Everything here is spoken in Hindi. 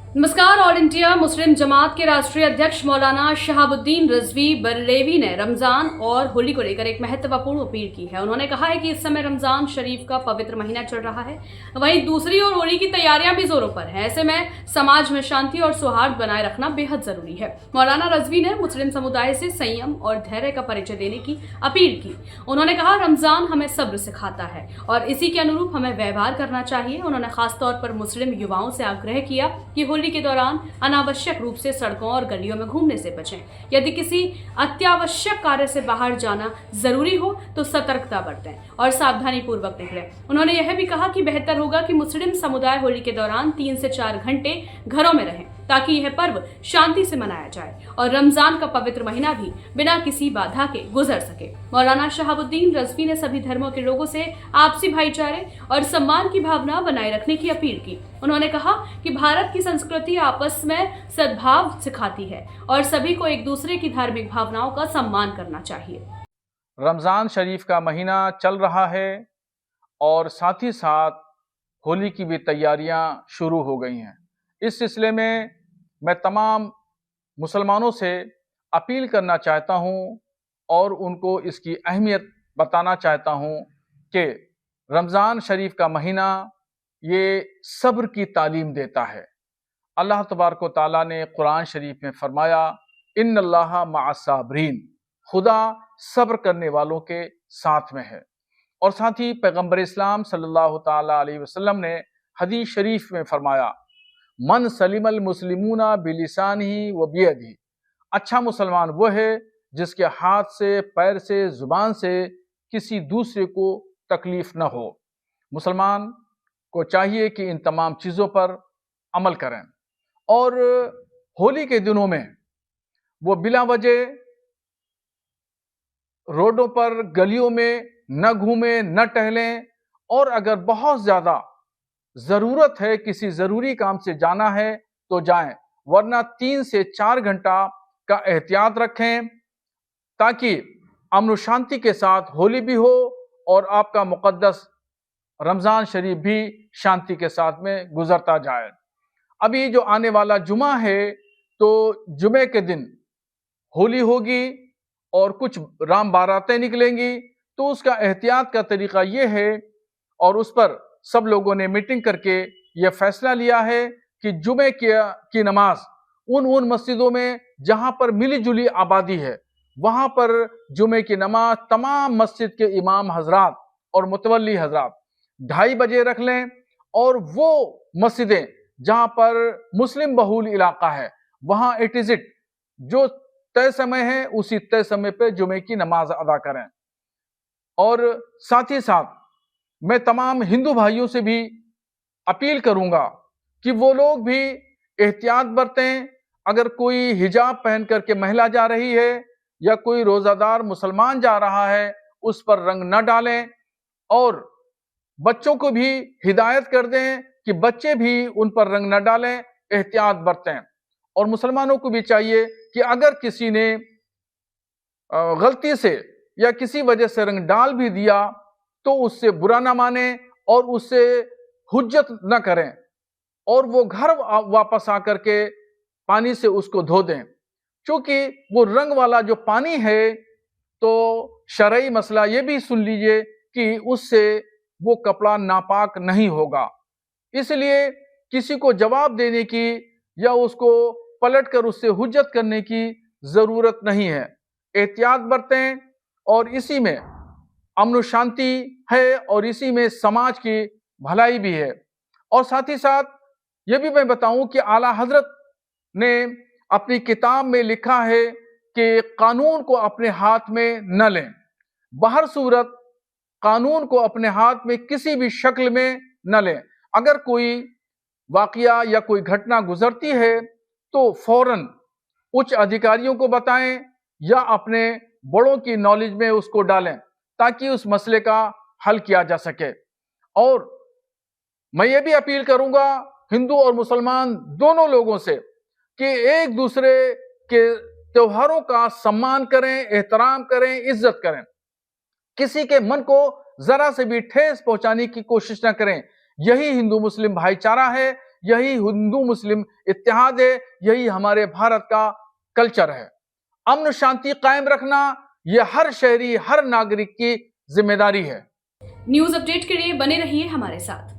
नमस्कार। ऑल इंडिया मुस्लिम जमात के राष्ट्रीय अध्यक्ष मौलाना शहाबुद्दीन रिजवी बरेलवी ने रमजान और होली को लेकर एक महत्वपूर्ण अपील की है। उन्होंने कहा है कि इस समय रमजान शरीफ का पवित्र महीना चल रहा है, वहीं दूसरी ओर होली की तैयारियां भी जोरों पर हैं। ऐसे में समाज में शांति और सौहार्द बनाए रखना बेहद जरूरी है। मौलाना रिजवी ने मुस्लिम समुदाय से संयम और धैर्य का परिचय देने की अपील की। उन्होंने कहा, रमजान हमें सब्र सिखाता है और इसी के अनुरूप हमें व्यवहार करना चाहिए। उन्होंने खासतौर पर मुस्लिम युवाओं से आग्रह किया कि होली के दौरान अनावश्यक रूप से सड़कों और गलियों में घूमने से बचें। यदि किसी अत्यावश्यक कार्य से बाहर जाना जरूरी हो तो सतर्कता बरतें और सावधानी पूर्वक निकलें। उन्होंने यह भी कहा कि बेहतर होगा कि मुस्लिम समुदाय होली के दौरान 3 से 4 घंटे घरों में रहें ताकि यह पर्व शांति से मनाया जाए और रमजान का पवित्र महीना भी बिना किसी बाधा के गुजर सके। मौलाना शहाबुद्दीन रिजवी ने सभी धर्मों के लोगों से आपसी भाईचारे और सम्मान की भावना बनाए रखने की अपील की। उन्होंने कहा कि भारत की संस्कृति आपस में सद्भाव सिखाती है और सभी को एक दूसरे की धार्मिक भावनाओं का सम्मान करना चाहिए। रमज़ान शरीफ का महीना चल रहा है और साथ ही साथ होली की भी तैयारियां शुरू हो गई हैं। इस सिलसिले में मैं तमाम मुसलमानों से अपील करना चाहता हूं और उनको इसकी अहमियत बताना चाहता हूं कि रमज़ान शरीफ का महीना ये सब्र की तालीम देता है। अल्लाह तबारक व तआला ने कुरान शरीफ में फरमाया, इन्नल्लाहा मअस्साबिरीन, खुदा सब्र करने वालों के साथ में है। और साथ ही पैगंबर इस्लाम सल्लल्लाहु ताला अलैहि वसल्लम ने हदीस शरीफ में फरमाया, मन सलिमल मुस्लिमूना बिलिसानिही व बियदिही, अच्छा मुसलमान वो है जिसके हाथ से, पैर से, जुबान से किसी दूसरे को तकलीफ न हो। मुसलमान को चाहिए कि इन तमाम चीज़ों पर अमल करें और होली के दिनों में वो बिला वजह रोडों पर, गलियों में न घूमें, न टहलें और अगर बहुत ज़्यादा ज़रूरत है, किसी ज़रूरी काम से जाना है तो जाएं, वरना 3 से 4 घंटा का एहतियात रखें ताकि अमन शांति के साथ होली भी हो और आपका मुक़द्दस रमज़ान शरीफ भी शांति के साथ में गुजरता जाए। अभी जो आने वाला जुमा है तो जुमे के दिन होली होगी और कुछ राम बारातें निकलेंगी, तो उसका एहतियात का तरीका ये है और उस पर सब लोगों ने मीटिंग करके यह फैसला लिया है कि जुमे की नमाज उन मस्जिदों में जहां पर मिली जुली आबादी है वहां पर जुमे की नमाज तमाम मस्जिद के इमाम हजरात और मुतवल्ली हजरात 2:30 बजे रख लें और वो मस्जिदें जहां पर मुस्लिम बहुल इलाका है वहां इट इज इट जो तय समय है उसी तय समय पे जुमे की नमाज अदा करें। और साथ ही साथ मैं तमाम हिंदू भाइयों से भी अपील करूंगा कि वो लोग भी एहतियात बरतें। अगर कोई हिजाब पहन करके महिला जा रही है या कोई रोजादार मुसलमान जा रहा है उस पर रंग न डालें और बच्चों को भी हिदायत कर दें कि बच्चे भी उन पर रंग न डालें, एहतियात बरतें। और मुसलमानों को भी चाहिए कि अगर किसी ने गलती से या किसी वजह से रंग डाल भी दिया तो उससे बुरा ना माने और उससे हुज्जत न करें और वो घर वापस आकर के पानी से उसको धो दें, क्योंकि वो रंग वाला जो पानी है तो शरई मसला ये भी सुन लीजिए कि उससे वो कपड़ा नापाक नहीं होगा। इसलिए किसी को जवाब देने की या उसको पलटकर उससे हुज्जत करने की जरूरत नहीं है। एहतियात बरतें और इसी में अमन शांति है और इसी में समाज की भलाई भी है। और साथ ही साथ ये भी मैं बताऊं कि आला हजरत ने अपनी किताब में लिखा है कि कानून को अपने हाथ में न लें, बाहर सूरत कानून को अपने हाथ में किसी भी शक्ल में न लें। अगर कोई वाकया या कोई घटना गुजरती है तो फौरन उच्च अधिकारियों को बताएं या अपने बड़ों की नॉलेज में उसको डालें ताकि उस मसले का हल किया जा सके। और मैं ये भी अपील करूंगा हिंदू और मुसलमान दोनों लोगों से कि एक दूसरे के त्योहारों का सम्मान करें, एहतराम करें, इज्जत करें। किसी के मन को जरा से भी ठेस पहुंचाने की कोशिश न करें। यही हिंदू मुस्लिम भाईचारा है, यही हिंदू मुस्लिम इत्तेहाद है, यही हमारे भारत का कल्चर है। अमन शांति कायम रखना यह हर शहरी, हर नागरिक की जिम्मेदारी है। न्यूज अपडेट के लिए बने रहिए हमारे साथ।